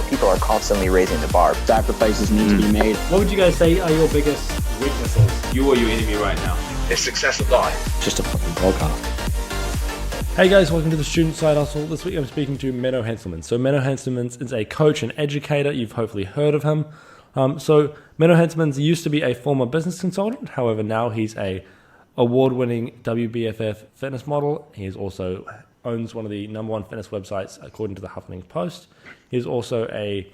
people are constantly raising the bar. Sacrifices need to be made. What would you guys say are your biggest weaknesses? You are your enemy right now. It's success of life. Just a fucking podcast. Hey guys, welcome to the Student Side Hustle. This week I'm speaking to Menno Henselmans. So Menno Henselmans is a coach and educator. You've hopefully heard of him. So Menno Henselmans used to be a former business consultant. However, now he's a award-winning WBFF fitness model. He is also owns one of the number one fitness websites according to the Huffington Post. He's also a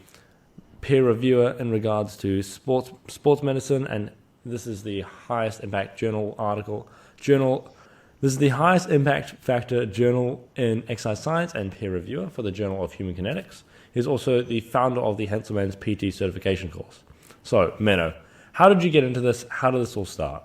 peer reviewer in regards to sports medicine, and this is the highest impact This is the highest impact factor journal in exercise science and peer reviewer for the Journal of Human Kinetics. He's also the founder of the Henselmans PT certification course. So, Meno, how did you get into this? How did this all start?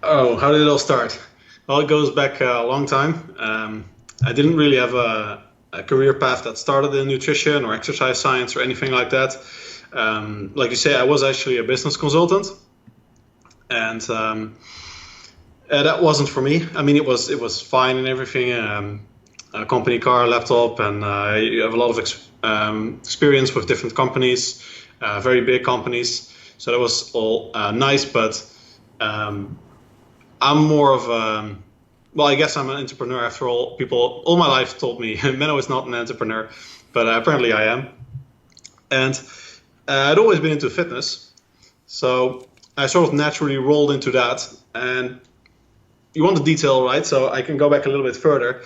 Oh, how did it all start? Well, it goes back a long time. I didn't really have a career path that started in nutrition or exercise science or anything like that. Like you say, I was actually a business consultant, and that wasn't for me. I mean, it was fine and everything. A company car, laptop, and you have a lot of experience with different companies, very big companies. So that was all nice, but I'm more of I guess I'm an entrepreneur after all. People all my life told me Menno is not an entrepreneur, but apparently I am. And I'd always been into fitness, so I sort of naturally rolled into that. And you want the detail, right? So I can go back a little bit further.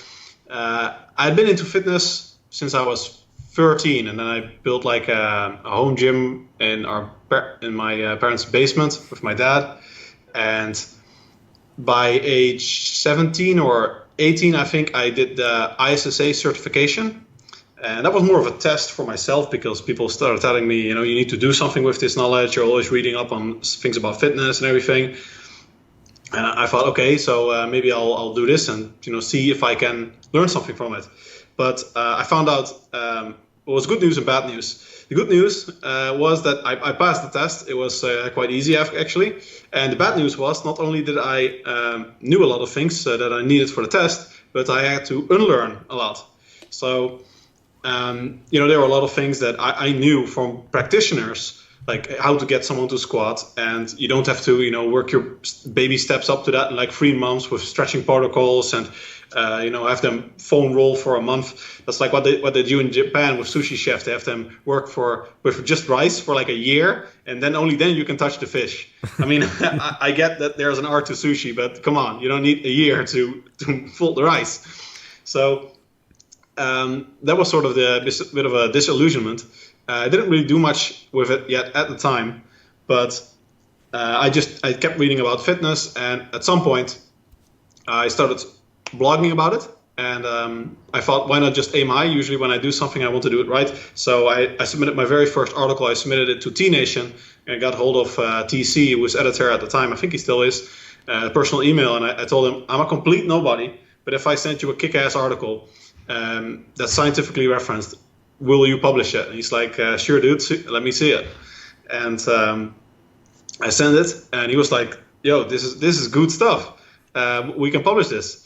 I'd been into fitness since I was 13, and then I built like a home gym in my parents' basement with my dad. And by age 17 or 18, I think I did the ISSA certification. And that was more of a test for myself because people started telling me, you need to do something with this knowledge. You're always reading up on things about fitness and everything. And I thought, okay, so maybe I'll do this and see if I can learn something from it. But I found out it was good news and bad news. The good news was that I passed the test. It was quite easy actually. And the bad news was not only did I knew a lot of things that I needed for the test, but I had to unlearn a lot. So there were a lot of things that I knew from practitioners, like how to get someone to squat, and you don't have to, work your baby steps up to that in like 3 months with stretching protocols and, have them foam roll for a month. That's like what they do in Japan with sushi chefs. They have them work with just rice for like a year, and then only then you can touch the fish. I mean, I get that there's an art to sushi, but come on, you don't need a year to fold the rice. So that was sort of the bit of a disillusionment. I didn't really do much with it yet at the time, but I kept reading about fitness, and at some point I started blogging about it, and I thought, why not just aim high? Usually when I do something, I want to do it right. So I submitted my very first article. I submitted it to T-Nation and got hold of TC, who was editor at the time. I think he still is. Personal email, and I told him, I'm a complete nobody, but if I sent you a kick-ass article that's scientifically referenced, will you publish it? And he's like, sure, dude, let me see it. And I sent it, and he was like, yo, this is good stuff. We can publish this.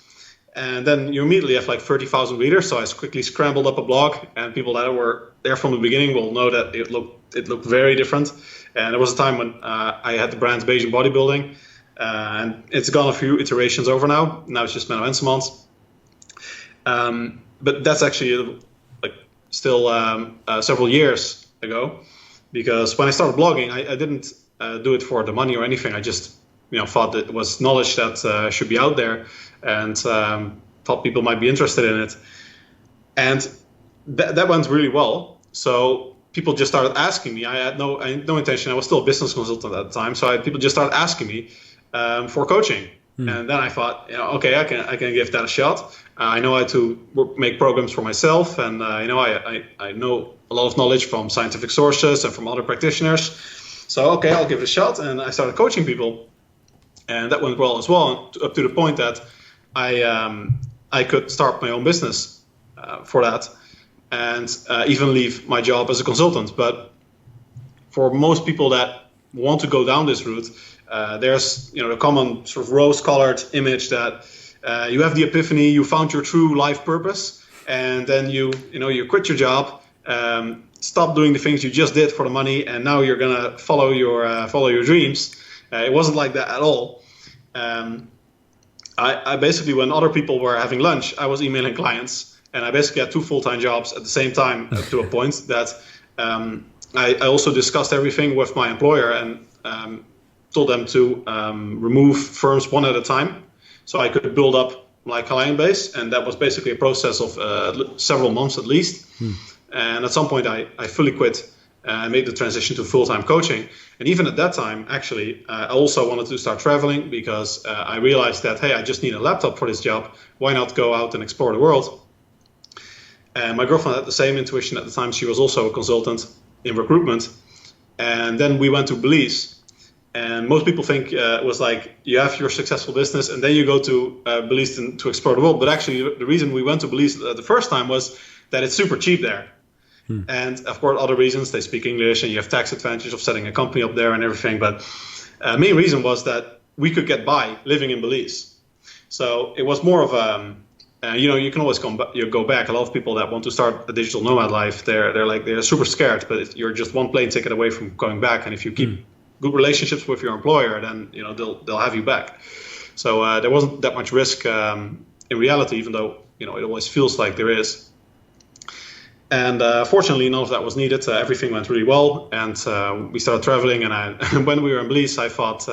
And then you immediately have like 30,000 readers. So I quickly scrambled up a blog, and people that were there from the beginning will know that it looked very different. And there was a time when I had the brand Beijing Bodybuilding, and it's gone a few iterations over now. Now it's just Menno Henselmans. But that's actually still several years ago, because when I started blogging, I didn't do it for the money or anything. I just thought that it was knowledge that should be out there, and thought people might be interested in it. And that went really well. So people just started asking me. I had no intention. I was still a business consultant at the time, so people just started asking me for coaching. And then I thought, okay, I can give that a shot. I know how to make programs for myself, and I know a lot of knowledge from scientific sources and from other practitioners. So okay, I'll give it a shot, and I started coaching people, and that went well as well, up to the point that I could start my own business for that, and even leave my job as a consultant. But for most people that want to go down this route, there's the common sort of rose-colored image that you have the epiphany, you found your true life purpose, and then you quit your job stop doing the things you just did for the money, and now you're gonna follow your dreams. It wasn't like that at all. I basically, when other people were having lunch, I was emailing clients, and I basically had 2 full-time jobs at the same time to a point that I also discussed everything with my employer and told them to remove firms one at a time, so I could build up my client base. And that was basically a process of several months at least. And at some point I fully quit and made the transition to full-time coaching. And even at that time, actually, I also wanted to start traveling because I realized that, hey, I just need a laptop for this job. Why not go out and explore the world? And my girlfriend had the same intuition at the time. She was also a consultant in recruitment. And then we went to Belize. And most people think it was like you have your successful business and then you go to Belize to explore the world. But actually, the reason we went to Belize the first time was that it's super cheap there. And of course, other reasons, they speak English and you have tax advantage of setting a company up there and everything. But main reason was that we could get by living in Belize. So it was more of you can always go back. A lot of people that want to start a digital nomad life, they're super scared, but you're just one plane ticket away from going back. And if you keep good relationships with your employer, then they'll have you back. So there wasn't that much risk in reality, even though it always feels like there is. And fortunately, none of that was needed. Everything went really well, and we started traveling. And when we were in Belize, I thought,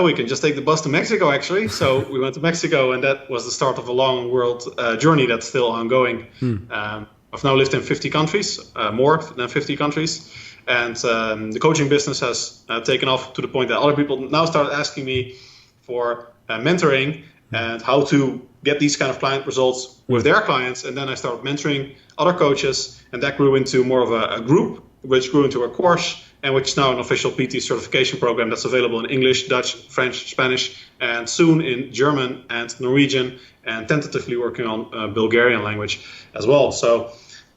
we can just take the bus to Mexico, actually. So we went to Mexico, and that was the start of a long world journey that's still ongoing. I've now lived in 50 countries, more than 50 countries. And the coaching business has taken off to the point that other people now start asking me for mentoring and how to get these kind of client results with their clients. And then I started mentoring other coaches, and that grew into more of a group, which grew into a course, and which is now an official PT certification program that's available in English, Dutch, French, Spanish, and soon in German and Norwegian, and tentatively working on Bulgarian language as well. So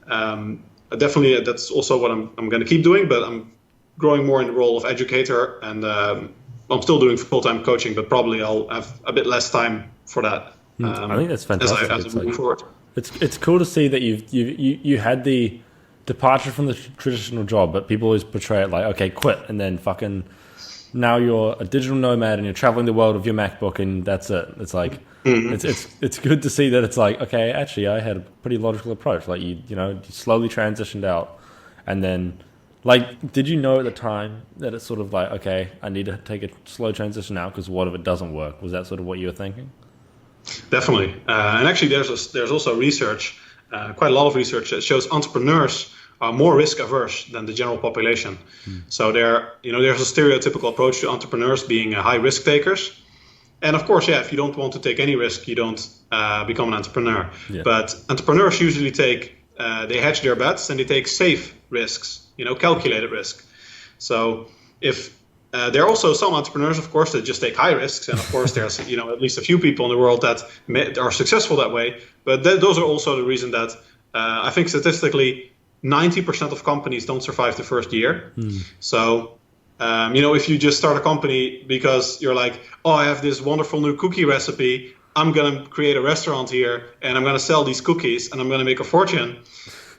definitely that's also what I'm going to keep doing, but I'm growing more in the role of educator, and I'm still doing full-time coaching, but probably I'll have a bit less time for that. I think that's fantastic. As I move forward. It's cool to see that you had the departure from the traditional job, but people always portray it like, okay, quit, and then fucking now you're a digital nomad and you're traveling the world with your MacBook, and that's it. It's like it's good to see that it's like, okay, actually I had a pretty logical approach. Like you slowly transitioned out, and then like, did you know at the time that it's sort of like, okay, I need to take a slow transition out because what if it doesn't work? Was that sort of what you were thinking? Definitely, and actually, there's also research, quite a lot of research that shows entrepreneurs are more risk averse than the general population. So there's a stereotypical approach to entrepreneurs being high risk takers, and of course, if you don't want to take any risk, you don't become an entrepreneur. Yeah. But entrepreneurs usually they hedge their bets and they take safe risks, calculated risk. So if there are also some entrepreneurs, of course, that just take high risks. And of course, there's at least a few people in the world that are successful that way. But those are also the reason that I think statistically 90% of companies don't survive the first year. So, if you just start a company because you're like, oh, I have this wonderful new cookie recipe, I'm going to create a restaurant here and I'm going to sell these cookies and I'm going to make a fortune,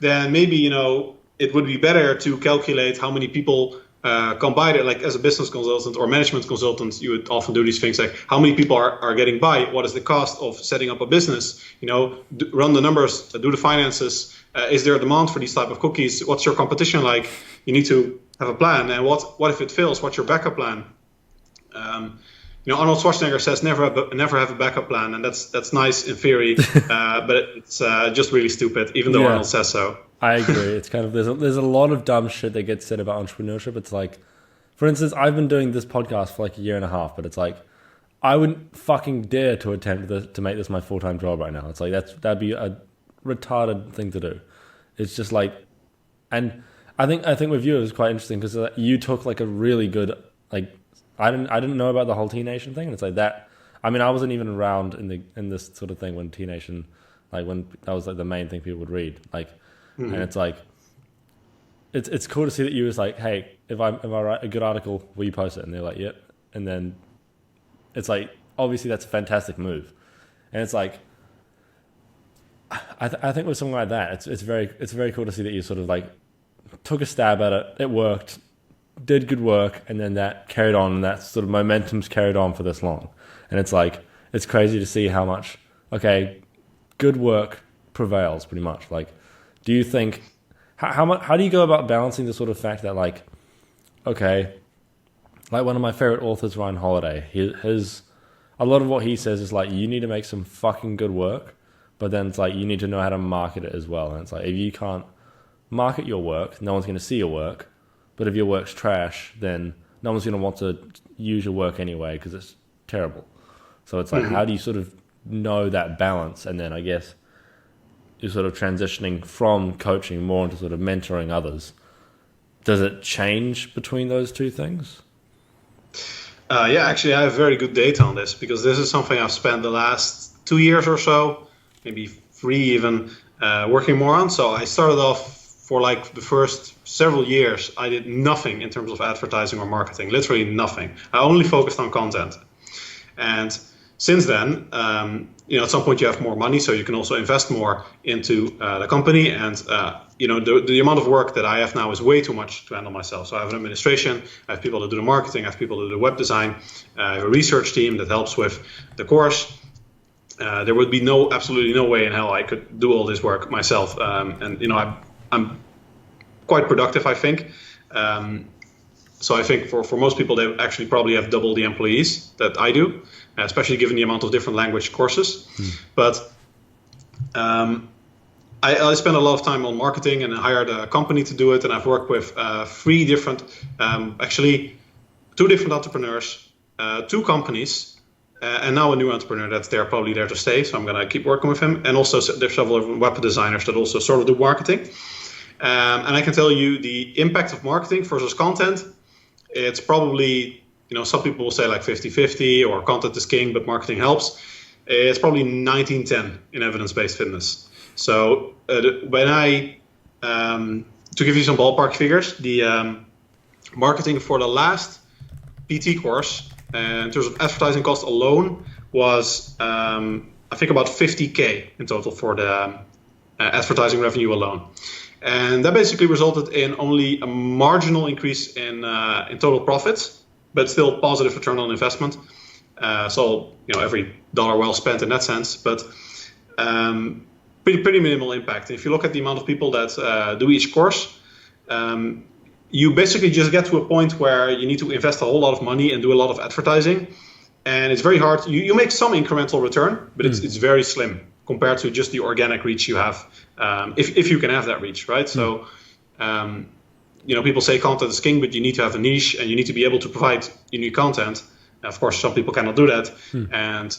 then maybe, it would be better to calculate how many people come by there. Like as a business consultant or management consultant, you would often do these things like how many people are getting by, what is the cost of setting up a business, run the numbers, do the finances, is there a demand for these type of cookies, what's your competition like, you need to have a plan, and what if it fails, what's your backup plan? Arnold Schwarzenegger says never have a backup plan, and that's nice in theory, but it's just really stupid, even though Arnold says so. I agree. It's kind of there's a lot of dumb shit that gets said about entrepreneurship. It's like, for instance, I've been doing this podcast for like a year and a half, but it's like I wouldn't fucking dare to attempt to make this my full-time job right now. It's like that'd be a retarded thing to do. It's just like, and I think with you it was quite interesting because you took like a really good like I didn't know about the whole T Nation thing, and it's like that. I mean, I wasn't even around in this sort of thing when T Nation, like when that was like the main thing people would read, like. And it's like, it's cool to see that you was like, hey, if I write a good article, will you post it? And they're like, yep. And then it's like, obviously that's a fantastic move. And it's like, I think with something like that, it's very cool to see that you sort of like took a stab at it. It worked, did good work, and then that carried on, and that sort of momentum's carried on for this long. And it's like, it's crazy to see how much, okay, good work prevails pretty much. Like, do you think, how do you go about balancing the sort of fact that like, okay, like one of my favorite authors, Ryan Holiday, a lot of what he says is like, you need to make some fucking good work, but then it's like, you need to know how to market it as well. And it's like, if you can't market your work, no one's going to see your work. But if your work's trash, then no one's going to want to use your work anyway because it's terrible. So it's like, how do you sort of know that balance? And then I guess you're sort of transitioning from coaching more into sort of mentoring others. Does it change between those two things? Yeah, actually, I have very good data on this because this is something I've spent the last 2 years or so, maybe 3 even, working more on. So I started off for like the first several years, I did nothing in terms of advertising or marketing, literally nothing. I only focused on content. And since then, at some point you have more money, so you can also invest more into the company. And, the amount of work that I have now is way too much to handle myself. So I have an administration, I have people that do the marketing, I have people that do web design, I have a research team that helps with the course. There would be absolutely no way in hell I could do all this work myself. I'm quite productive, I think. So I think for most people, they actually probably have double the employees that I do, especially given the amount of different language courses. But I spend a lot of time on marketing, and I hired a company to do it. And I've worked with two different entrepreneurs, 2 companies, and now a new entrepreneur that's probably there to stay. So I'm going to keep working with him. And also there's several web designers that also sort of do marketing. And I can tell you the impact of marketing versus content, it's probably, some people will say like 50-50 or content is king, but marketing helps. It's probably 19-10 in evidence-based fitness. So when to give you some ballpark figures, the marketing for the last PT course, in terms of advertising cost alone, was I think about 50K in total for the advertising revenue alone. And that basically resulted in only a marginal increase in total profits, but still positive return on investment. So every dollar well spent in that sense, but pretty minimal impact. If you look at the amount of people that do each course, you basically just get to a point where you need to invest a whole lot of money and do a lot of advertising, and it's very hard. You make some incremental return, but it's very slim compared to just the organic reach you have, if you can have that reach, right? So, people say content is king, but you need to have a niche and you need to be able to provide unique content. Of course, some people cannot do that. And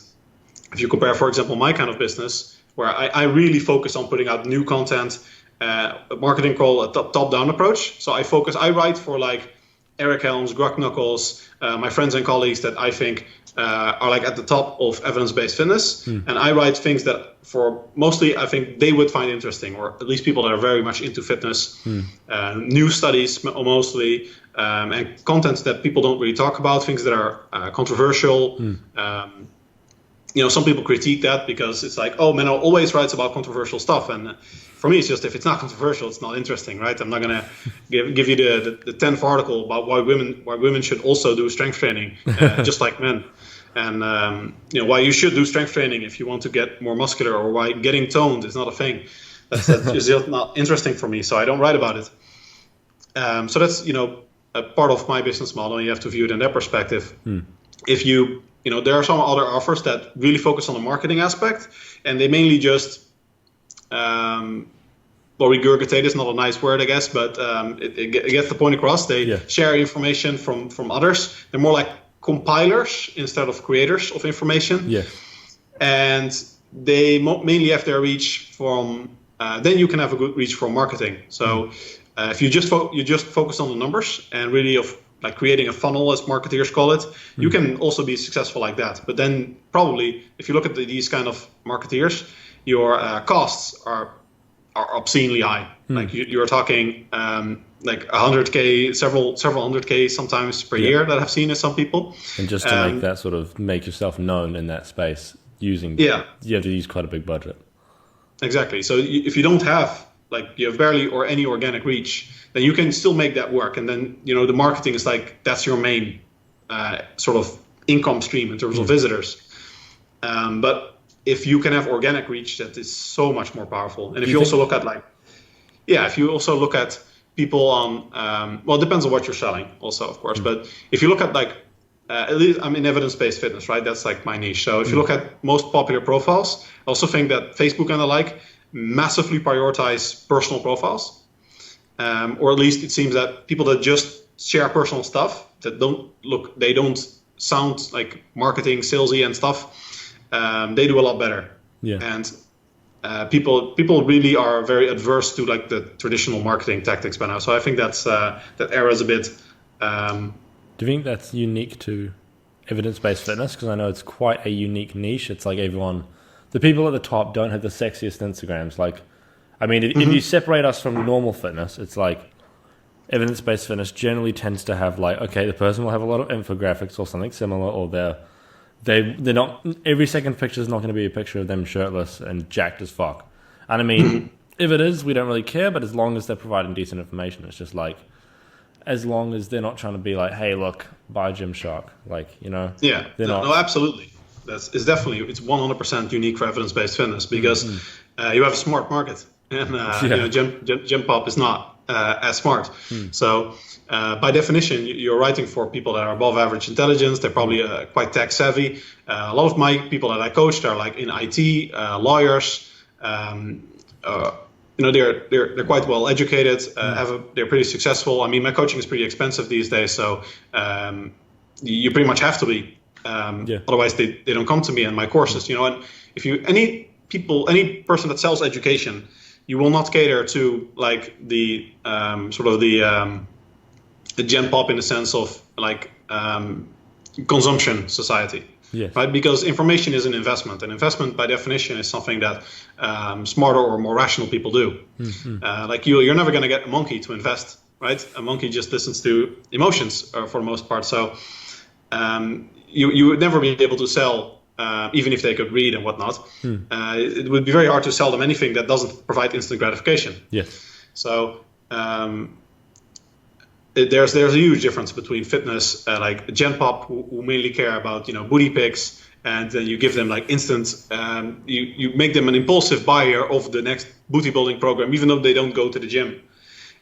if you compare, for example, my kind of business, where I really focus on putting out new content, marketing call a top-down approach. So I write for like Eric Helms, Greg Knuckles, my friends and colleagues that I think are like at the top of evidence-based fitness. And I write things that for mostly I think they would find interesting, or at least people that are very much into fitness, new studies mostly, and content that people don't really talk about, things that are controversial. Some people critique that because it's like, oh, Menno always writes about controversial stuff. And for me, it's just, if it's not controversial, it's not interesting, right? I'm not going to give you the 10th article about why women should also do strength training, just like men. And, why you should do strength training if you want to get more muscular, or why getting toned is not a thing. That's just not interesting for me, so I don't write about it. So that's, a part of my business model. You have to view it in that perspective. If you, there are some other offers that really focus on the marketing aspect, and they mainly just, regurgitate is not a nice word, I guess, but it gets the point across. They share information from others. They're more like compilers instead of creators of information. And they mainly have their reach from, then you can have a good reach from marketing. So if you just focus on the numbers and really of like creating a funnel, as marketeers call it, you can also be successful like that. But then probably if you look at these kind of marketeers, your costs are obscenely high. Like you're talking like 100K, several 100K sometimes per year that I've seen in some people. And just to make that sort of make yourself known in that space, you have to use quite a big budget. Exactly. So if you don't have, like, you have barely or any organic reach, then you can still make that work. And then, the marketing is like, that's your main sort of income stream in terms of visitors. But if you can have organic reach, that is so much more powerful. And if you also look at if you also look at people on, well, it depends on what you're selling also, of course. But if you look at at least I'm in evidence-based fitness, right? That's like my niche. So if you look at most popular profiles, I also think that Facebook and the like massively prioritize personal profiles. Or at least it seems that people that just share personal stuff, that they don't sound like marketing, salesy and stuff, they do a lot better. Yeah. And people really are very adverse to like the traditional marketing tactics by now. So I think that era is a bit. Do you think that's unique to evidence-based fitness? Because I know it's quite a unique niche. It's like the people at the top don't have the sexiest Instagrams. Like, I mean, if you separate us from normal fitness, it's like evidence-based fitness generally tends to have like, okay, the person will have a lot of infographics or something similar, or they're not, every second picture is not going to be a picture of them shirtless and jacked as fuck. And I mean, if it is, we don't really care, but as long as they're providing decent information, it's just like, as long as they're not trying to be like, hey, look, buy Gymshark. Like, Yeah, no, absolutely. It's 100% unique for evidence-based fitness because you have a smart market. And Gym Pop is not as smart. So by definition, you're writing for people that are above average intelligence. They're probably quite tech savvy. A lot of my people that I coached are like in IT, lawyers. They're quite well educated. They're pretty successful. I mean, my coaching is pretty expensive these days, so you pretty much have to be. Otherwise, they don't come to me and my courses. And if any person that sells education, you will not cater to like the the Gen Pop in the sense of like consumption society. Yes. Right, because information is an investment, and investment by definition is something that smarter or more rational people do. Like you're never going to get a monkey to invest, right? A monkey just listens to emotions for the most part. So you would never be able to sell, even if they could read and whatnot. It would be very hard to sell them anything that doesn't provide instant gratification. Yes. So there's a huge difference between fitness, like Gen Pop, who mainly care about booty pics, and then you give them like instant. You make them an impulsive buyer of the next booty building program, even though they don't go to the gym.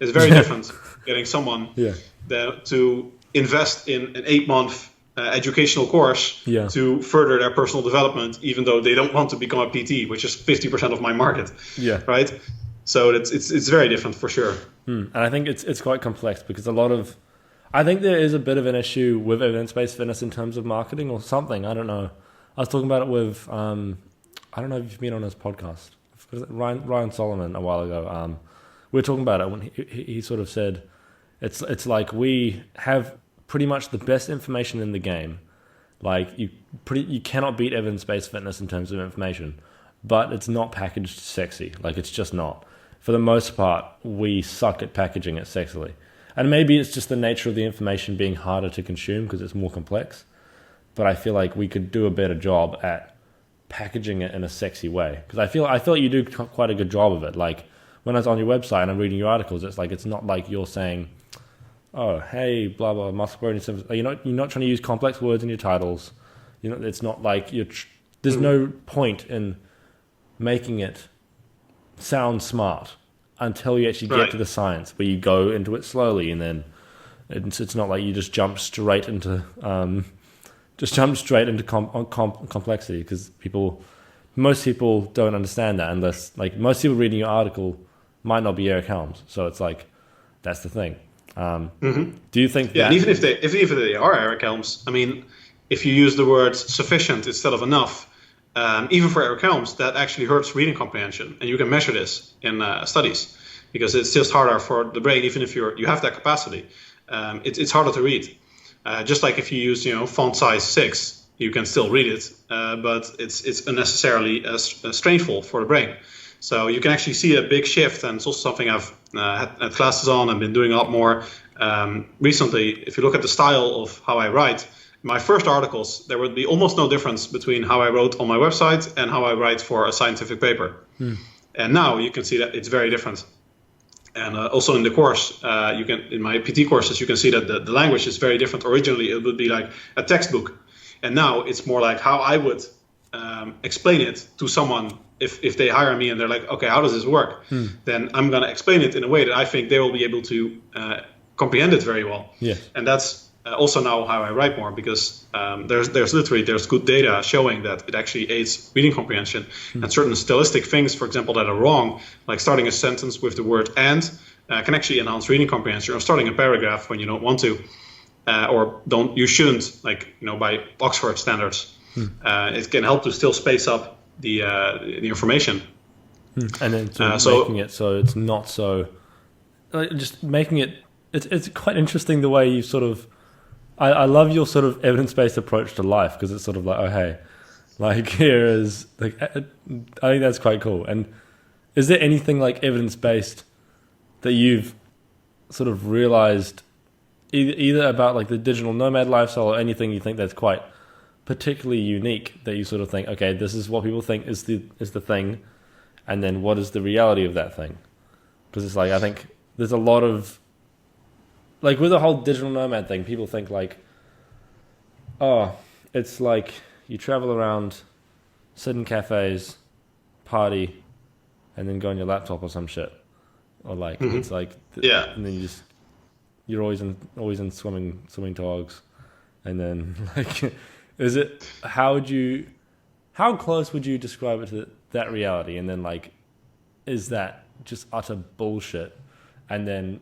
It's very different getting someone to invest in an 8-month educational course to further their personal development, even though they don't want to become a PT, which is 50% of my market. Yeah. Right. So it's very different for sure. And I think it's quite complex because I think there is a bit of an issue with evidence-based fitness in terms of marketing or something. I don't know. I was talking about it with, I don't know if you've been on his podcast, Ryan Solomon a while ago. We were talking about it when he sort of said, it's like we have pretty much the best information in the game. Like you cannot beat evidence-based fitness in terms of information, but it's not packaged sexy. Like it's just not. For the most part, we suck at packaging it sexily. And maybe it's just the nature of the information being harder to consume because it's more complex. But I feel like we could do a better job at packaging it in a sexy way. Because I feel like you do quite a good job of it. Like when I was on your website and I'm reading your articles, it's not like you're saying, oh, hey, blah, blah, muscle growing. You're not trying to use complex words in your titles. It's not like there's no point in making it sound smart until you actually get to the science, where you go into it slowly, and then it's not like you just jump straight into complexity, because most people don't understand that unless, like, most people reading your article might not be Eric Helms. So it's like, that's the thing. Do you think that... even if they are Eric Helms, I mean, if you use the word sufficient instead of enough, even for Eric Helms, that actually hurts reading comprehension. And you can measure this in studies, because it's just harder for the brain, even if you have that capacity. It's harder to read. Just like if you use font size 6, you can still read it, but it's unnecessarily strainful for the brain. So you can actually see a big shift, and it's also something I've had classes on and been doing a lot more recently. If you look at the style of how I write, my first articles, there would be almost no difference between how I wrote on my website and how I write for a scientific paper. And now you can see that it's very different. And also in the course, in my PT courses, you can see that the language is very different. Originally, it would be like a textbook, and now it's more like how I would explain it to someone if they hire me and they're like, okay, how does this work? Then I'm going to explain it in a way that I think they will be able to comprehend it very well. Yes. And that's also now how I write more, because there's good data showing that it actually aids reading comprehension, and certain stylistic things, for example, that are wrong, like starting a sentence with the word "and," can actually enhance reading comprehension, or starting a paragraph when you don't want to, you shouldn't, by Oxford standards. It can help to still space up the information. And then making it so it's not so, just making it, it's quite interesting the way you sort of, I love your sort of evidence-based approach to life, because it's sort of like, oh, hey, like here is, like, I think that's quite cool. And is there anything like evidence-based that you've sort of realized either about like the digital nomad lifestyle, or anything you think that's quite particularly unique that you sort of think, okay, this is what people think is the thing, and then what is the reality of that thing? Because it's like, I think there's a lot of, like with the whole digital nomad thing, people think like, oh, it's like you travel around, sit in cafes, party, and then go on your laptop or some shit, or like it's like, and then you're always in swimming togs, and then like, is it, how close would you describe it to that reality? And then like, is that just utter bullshit? And then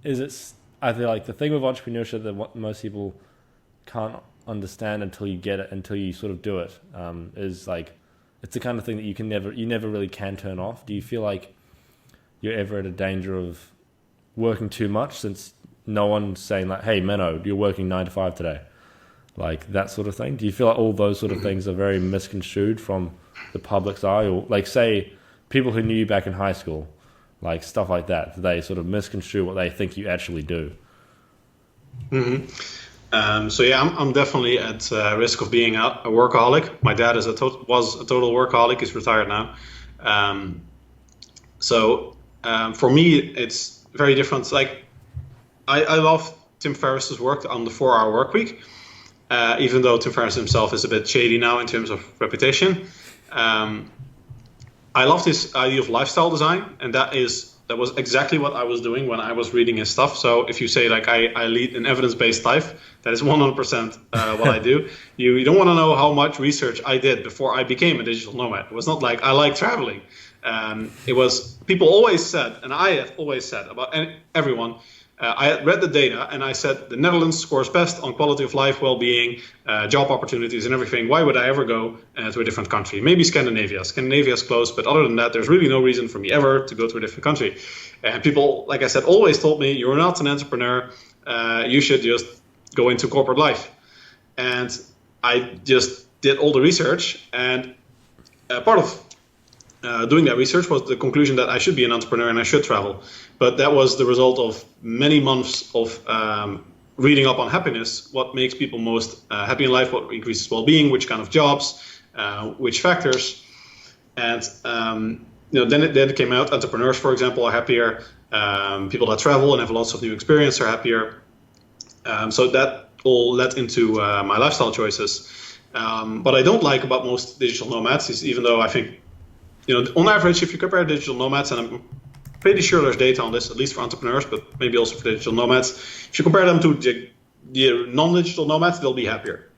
is it, I feel like the thing with entrepreneurship that what most people can't understand until you get it, until you sort of do it, is like, it's the kind of thing that you never really can turn off. Do you feel like you're ever at a danger of working too much, since no one's saying like, hey, Menno, you're working 9 to 5 today? Like that sort of thing. Do you feel like all those sort of things are very misconstrued from the public's eye? Or like, say, people who knew you back in high school, like stuff like that, they sort of misconstrue what they think you actually do? So yeah, I'm definitely at risk of being a workaholic. My dad was a total workaholic. He's retired now. For me, it's very different. Like, I love Tim Ferriss's work on the 4-hour work week. Even though Tim Ferriss himself is a bit shady now in terms of reputation. I love this idea of lifestyle design, and that was exactly what I was doing when I was reading his stuff. So if you say like I lead an evidence-based life, that is 100% what I do. You don't want to know how much research I did before I became a digital nomad. It was not like I like traveling. It was, people always said, and I have always said about everyone, I had read the data and I said the Netherlands scores best on quality of life, well-being, job opportunities and everything. Why would I ever go to a different country? Maybe Scandinavia. Scandinavia is close, but other than that, there's really no reason for me ever to go to a different country. And people, like I said, always told me, you're not an entrepreneur. You should just go into corporate life. And I just did all the research, and part of doing that research was the conclusion that I should be an entrepreneur and I should travel. But that was the result of many months of reading up on happiness, what makes people most happy in life, what increases well-being, which kind of jobs, which factors. And then it came out, entrepreneurs, for example, are happier. People that travel and have lots of new experience are happier. So that all led into my lifestyle choices. What I don't like about most digital nomads is, even though I think, on average, if you compare digital nomads, and I'm pretty sure there's data on this, at least for entrepreneurs, but maybe also for digital nomads, if you compare them to the non-digital nomads, they'll be happier.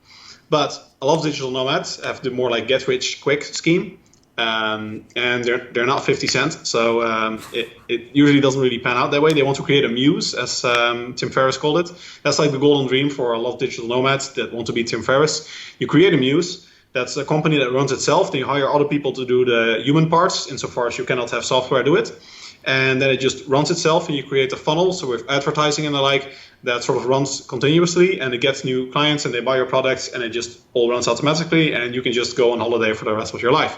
But a lot of digital nomads have the more like get-rich-quick scheme, and they're not 50 Cent, so it usually doesn't really pan out that way. They want to create a muse, as Tim Ferriss called it. That's like the golden dream for a lot of digital nomads that want to be Tim Ferriss. You create a muse. That's a company that runs itself. Then you hire other people to do the human parts, insofar as you cannot have software do it. And then it just runs itself, and you create a funnel. So with advertising and the like, that sort of runs continuously, and it gets new clients, and they buy your products, and it just all runs automatically, and you can just go on holiday for the rest of your life.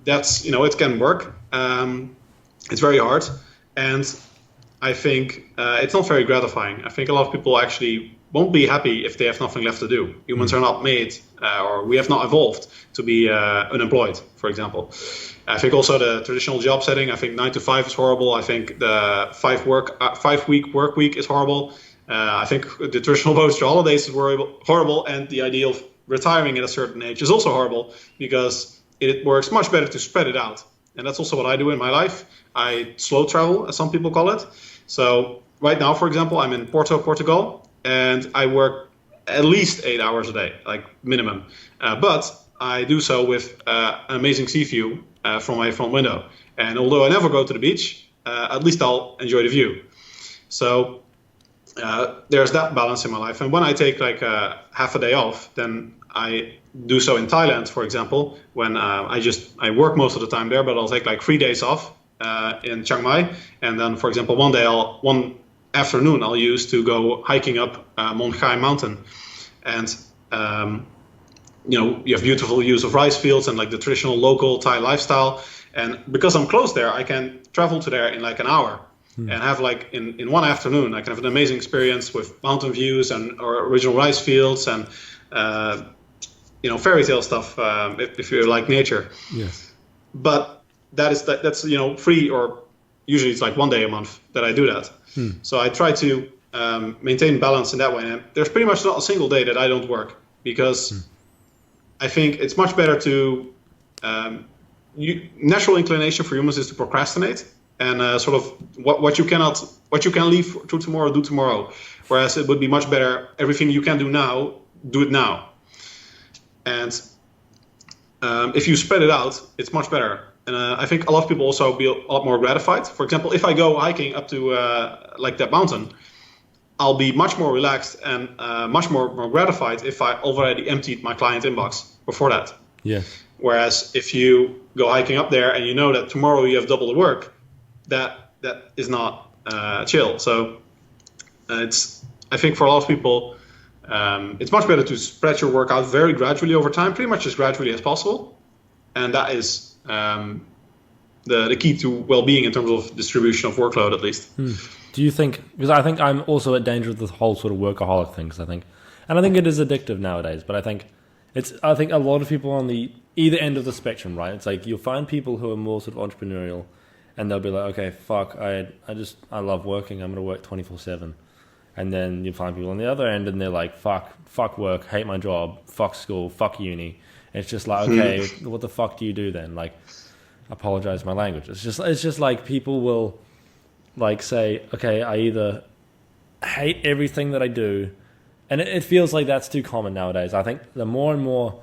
That's, it can work. It's very hard. And I think it's not very gratifying. I think a lot of people actually won't be happy if they have nothing left to do. Humans are not made, or we have not evolved to be unemployed, for example. I think also the traditional job setting, I think 9 to 5 is horrible. I think the 5-week work week is horrible. I think the traditional approach to holidays is horrible, and the idea of retiring at a certain age is also horrible, because it works much better to spread it out. And that's also what I do in my life. I slow travel, as some people call it. So right now, for example, I'm in Porto, Portugal, and I work at least 8 hours a day, like minimum. But I do so with an amazing sea view from my front window. And although I never go to the beach, at least I'll enjoy the view. So there's that balance in my life. And when I take like half a day off, then I do so in Thailand, for example, when I work most of the time there, but I'll take like 3 days off in Chiang Mai. And then, for example, one afternoon I'll use to go hiking up Mont Khai mountain. And you have beautiful views of rice fields and like the traditional local Thai lifestyle. And because I'm close there, I can travel to there in like an hour and have like in one afternoon, I can have an amazing experience with mountain views or original rice fields and fairy tale stuff if you like nature. Yes. But that's free, or usually it's like 1 day a month that I do that. So I try to maintain balance in that way. And there's pretty much not a single day that I don't work, because I think it's much better to natural inclination for humans is to procrastinate and sort of what you can leave to tomorrow, do tomorrow. Whereas it would be much better, everything you can do now, do it now. And if you spread it out, it's much better. And I think a lot of people also be a lot more gratified. For example, if I go hiking up to like that mountain, I'll be much more relaxed and much more gratified if I already emptied my client inbox before that. Yeah. Whereas if you go hiking up there and you know that tomorrow you have double the work, that is not chill. So I think for a lot of people, it's much better to spread your work out very gradually over time, pretty much as gradually as possible. And that is the key to well-being in terms of distribution of workload, at least. Do you think, because I think I'm also at danger of this whole sort of workaholic thing, because I think it is addictive nowadays, but I think a lot of people on the either end of the spectrum, right? It's like you'll find people who are more sort of entrepreneurial, and they'll be like, okay, fuck, I love working, I'm going to work 24/7. And then you find people on the other end, and they're like, fuck work, hate my job, fuck school, fuck uni. And it's just like, okay, what the fuck do you do then? Like, apologize my language. It's just like people will like say, okay, I either hate everything that I do, and it feels like that's too common nowadays. I think the more and more,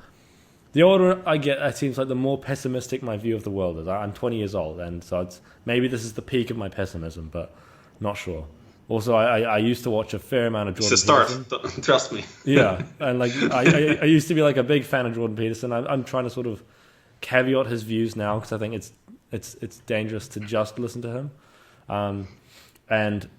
the older I get, it seems like the more pessimistic my view of the world is. I'm 20 years old, and so maybe this is the peak of my pessimism, but not sure. Also, I used to watch a fair amount of Jordan Peterson. It's a start, trust me. Yeah, and like I used to be like a big fan of Jordan Peterson. I'm trying to sort of caveat his views now, because I think it's dangerous to just listen to him. And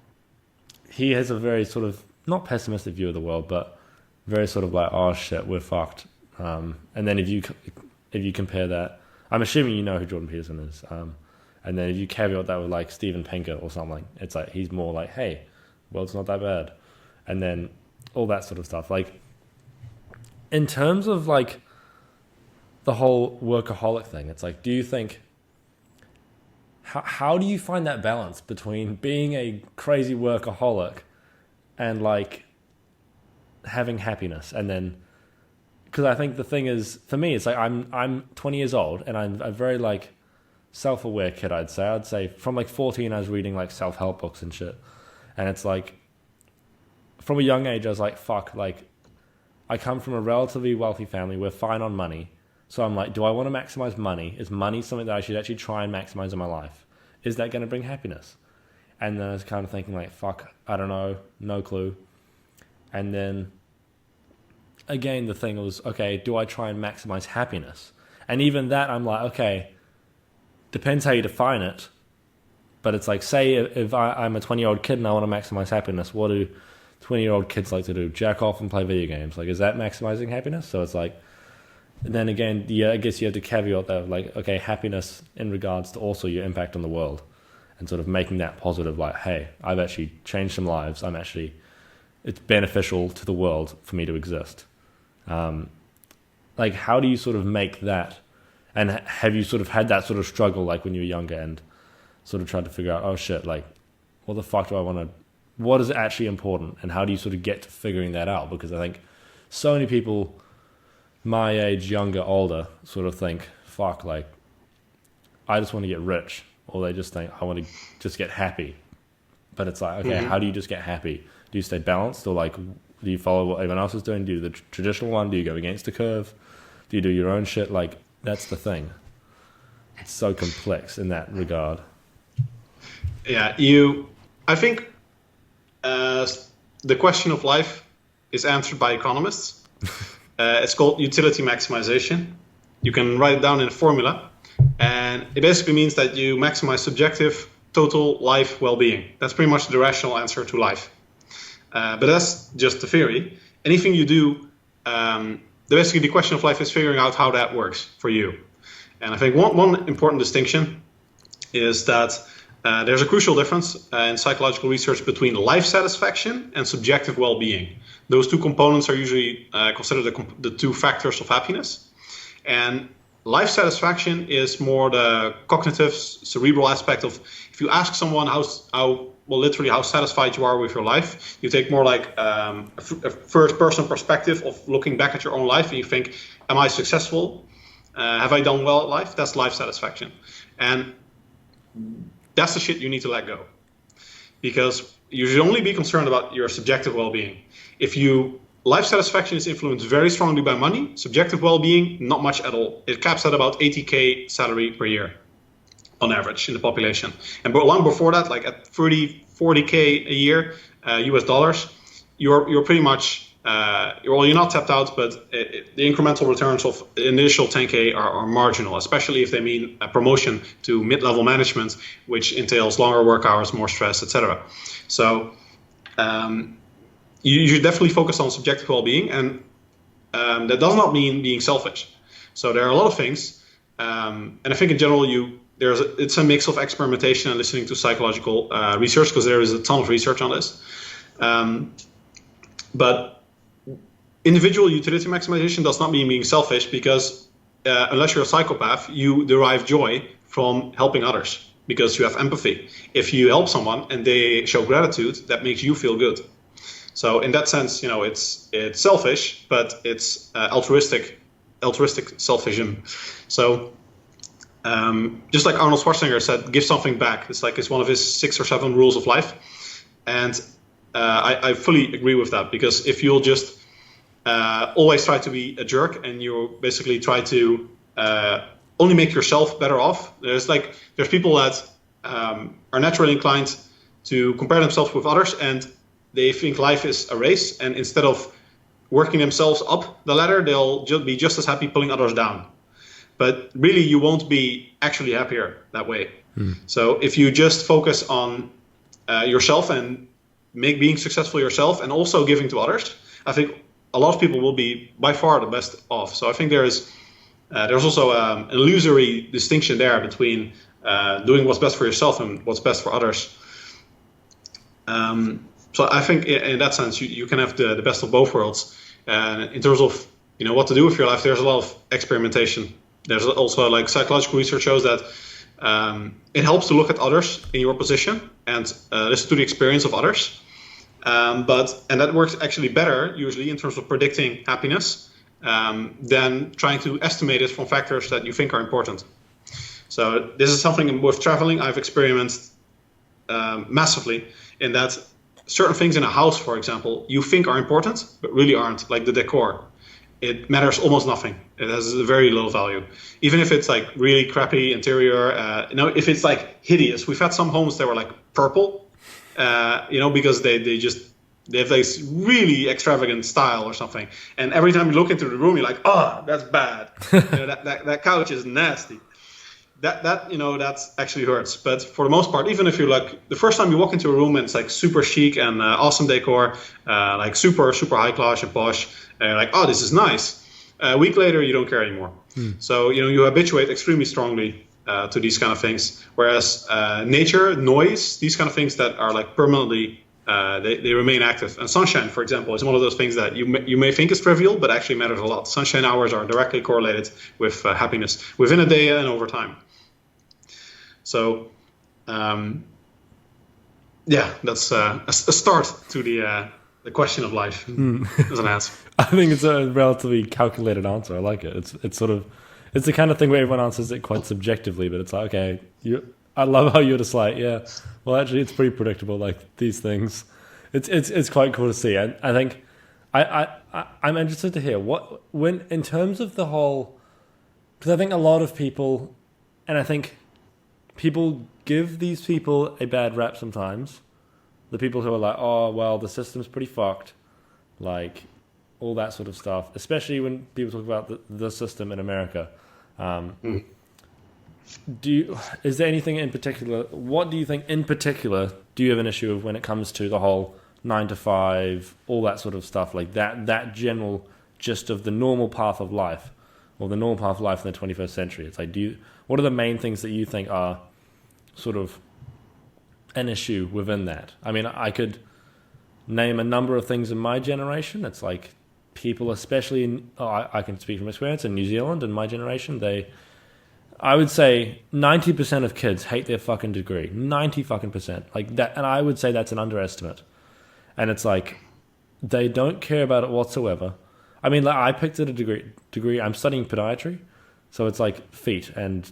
he has a very sort of not pessimistic view of the world, but very sort of like, oh shit, we're fucked. And then if you compare that, I'm assuming you know who Jordan Peterson is. And then if you caveat that with like Steven Pinker or something, it's like he's more like, hey, world's not that bad. And then all that sort of stuff. Like in terms of like the whole workaholic thing, it's like, do you think, how do you find that balance between being a crazy workaholic and like having happiness? And then, because I think the thing is, for me, it's like I'm 20 years old, and I'm a very like self-aware kid. I'd say from like 14 I was reading like self-help books and shit, and it's like from a young age I was like, fuck, like I come from a relatively wealthy family, we're fine on money. So I'm like, do I want to maximize money? Is money something that I should actually try and maximize in my life? Is that going to bring happiness? And then I was kind of thinking like, fuck, I don't know, no clue. And then again, the thing was, okay, do I try and maximize happiness? And even that, I'm like, okay, depends how you define it. But it's like, say if I'm a 20-year-old kid and I want to maximize happiness, what do 20-year-old kids like to do? Jack off and play video games. Like, is that maximizing happiness? So it's like, and then again, yeah, I guess you have to caveat that, like, okay, happiness in regards to also your impact on the world, and sort of making that positive, like, hey, I've actually changed some lives. I'm actually it's beneficial to the world for me to exist. Like, how do you sort of make that? And have you sort of had that sort of struggle, like when you were younger, and sort of tried to figure out, oh shit, like, what the fuck do I want to, what is actually important? And how do you sort of get to figuring that out? Because I think so many people my age, younger, older, sort of think, fuck, like, I just want to get rich. Or they just think, I want to just get happy. But it's like, okay, how do you just get happy? Do you stay balanced? Or like, do you follow what everyone else is doing? Do you do the traditional one? Do you go against the curve? Do you do your own shit? Like, that's the thing. It's so complex in that regard. Yeah, I think the question of life is answered by economists. It's called utility maximization. You can write it down in a formula, and it basically means that you maximize subjective total life well-being. That's pretty much the rational answer to life. But that's just the theory. Anything you do, basically the question of life is figuring out how that works for you. And I think one important distinction is that there's a crucial difference in psychological research between life satisfaction and subjective well-being. Those two components are usually considered the two factors of happiness. And life satisfaction is more the cognitive, cerebral aspect of, if you ask someone how satisfied you are with your life, you take more like a first-person perspective of looking back at your own life, and you think, am I successful? Have I done well at life? That's life satisfaction. And that's the shit you need to let go. Because you should only be concerned about your subjective well-being. Life satisfaction is influenced very strongly by money. Subjective well-being, not much at all. It caps at about 80K salary per year on average in the population. And long before that, like at 30, 40K a year, US dollars, you're pretty much, you're not tapped out, but the incremental returns of initial 10K are marginal, especially if they mean a promotion to mid-level management, which entails longer work hours, more stress, etc. So you should definitely focus on subjective well-being, and that does not mean being selfish. So there are a lot of things, and I think in general it's a mix of experimentation and listening to psychological research, because there is a ton of research on this. But individual utility maximization does not mean being selfish, because unless you're a psychopath, you derive joy from helping others because you have empathy. If you help someone and they show gratitude, that makes you feel good. So in that sense, it's selfish, but it's altruistic selfism. So just like Arnold Schwarzenegger said, give something back. It's one of his 6 or 7 rules of life. And I fully agree with that, because if you'll just always try to be a jerk and you basically try to only make yourself better off, there's people that are naturally inclined to compare themselves with others, and they think life is a race, and instead of working themselves up the ladder, they'll be just as happy pulling others down. But really, you won't be actually happier that way. So if you just focus on yourself and being successful yourself and also giving to others, I think a lot of people will be by far the best off. So I think there's also an illusory distinction there between doing what's best for yourself and what's best for others. So I think in that sense, you can have the best of both worlds. In terms of what to do with your life, there's a lot of experimentation. There's also psychological research shows that it helps to look at others in your position and listen to the experience of others. And that works actually better usually in terms of predicting happiness than trying to estimate it from factors that you think are important. So this is something with traveling I've experienced massively, in that certain things in a house, for example, you think are important, but really aren't, like the decor. It matters almost nothing. It has a very low value. Even if it's really crappy interior, if it's hideous. We've had some homes that were purple, because they have this really extravagant style or something. And every time you look into the room, you're like, oh, that's bad. That couch is nasty. That actually hurts. But for the most part, even if you're the first time you walk into a room and it's super chic and awesome decor, super, super high class and posh, and you're like, oh, this is nice. A week later, you don't care anymore. So, you habituate extremely strongly to these kind of things. Whereas nature, noise, these kind of things that are permanently they remain active. And sunshine, for example, is one of those things that you may think is trivial, but actually matters a lot. Sunshine hours are directly correlated with happiness within a day and over time. So, that's a start to the question of life as an answer. I think it's a relatively calculated answer. I like it. It's the kind of thing where everyone answers it quite subjectively, but it's like, okay, I love how you're just like, yeah, well, actually, it's pretty predictable. Like these things, it's quite cool to see. And I think I'm interested to hear when in terms of the whole, because I think a lot of people, and I think people give these people a bad rap sometimes. The people who are like, oh, well, the system's pretty fucked, like all that sort of stuff, especially when people talk about the system in America. Is there anything in particular, what do you think in particular do you have an issue with when it comes to the whole 9 to 5, all that sort of stuff, like that general gist of the normal path of life, or the normal path of life in the 21st century? It's like, what are the main things that you think are sort of an issue within that? I mean, I could name a number of things in my generation. It's like people, especially I can speak from experience in New Zealand in my generation, I would say 90% of kids hate their fucking degree. 90% like that. And I would say that's an underestimate. And it's like, they don't care about it whatsoever. I mean, like, I picked it a degree. I'm studying podiatry. So it's like feet and